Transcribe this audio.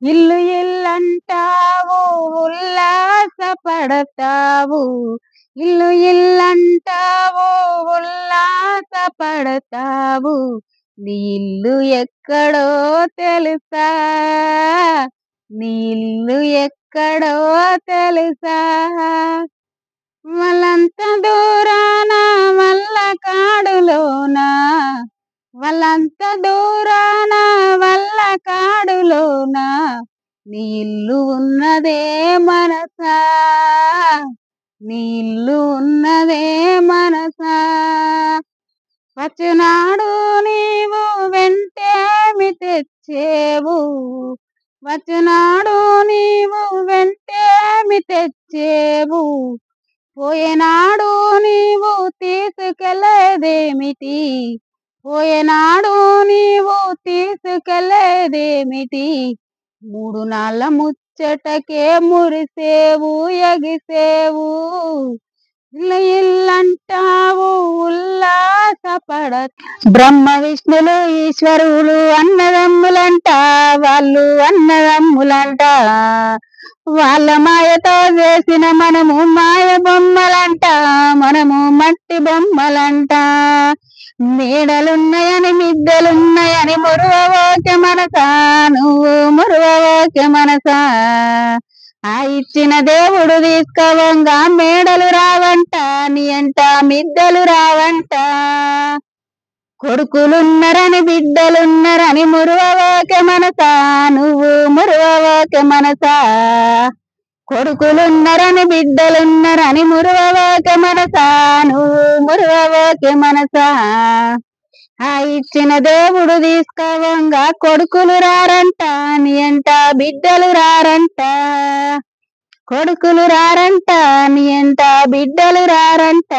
ఇల్లు ఇల్లంటావు ఉల్లాసపడతావు, ఇల్లు ఇల్లంటావు ఉల్లాసపడతావు. నీ ఇల్లు ఎక్కడో తెలుసా, నీ ఇల్లు ఎక్కడో తెలుసా. వలంత దూరాన వల్ల కాడులోన, వలంత దూరాన వల్ల కాడులోన నీ ఇల్లు ఉన్నదే మనసా, నీ ఇల్లు ఉన్నదే మనసా. వచ్చినాడు నీవు వెంటేమి తెచ్చేవు, వచ్చినాడు నీవు వెంటేమి తెచ్చేవు. పోయేనాడు నీవు తీసుకెళ్ళేదేమిటి, పోయేనాడు నీవు తీసుకెళ్ళేదేమిటి. 3 నాళ్ళ ముచ్చటకే మురిసేవు ఎగిసేవు, ఇల్లు ఇల్లంటావు ఉల్లాసపడ. బ్రహ్మ విష్ణులు ఈశ్వరులు అన్నదమ్ములంట, వాళ్ళు అన్నదమ్ములంట. వాళ్ళ మాయతో చేసిన మనము మాయ బొమ్మలంట, మనము మట్టి బొమ్మలంట. మేడలున్నాయని మిద్దెలున్నాయని మురువోకే మనసా, నువ్వు మురువోకే మనసా. ఆ ఇచ్చిన దేవుడు తీసుకోవంగా మేడలు రావంట, నీ అంట మిద్దెలు రావంట. కొడుకులున్నరని బిడ్డలున్నరని మురువోకే మనసా, నువ్వు మురువోకే మనసా. కొడుకులున్నరని బిడ్డలున్నరని మురువోకే మనసా, నువ్వు మురువోకే మనసా. ఆ ఇచ్చిన దేవుడు తీసుకోవంగా కొడుకులు రారంట, నీ అంట బిడ్డలు రారంట. కొడుకులు రారంట, నీ అంట బిడ్డలు రారంట.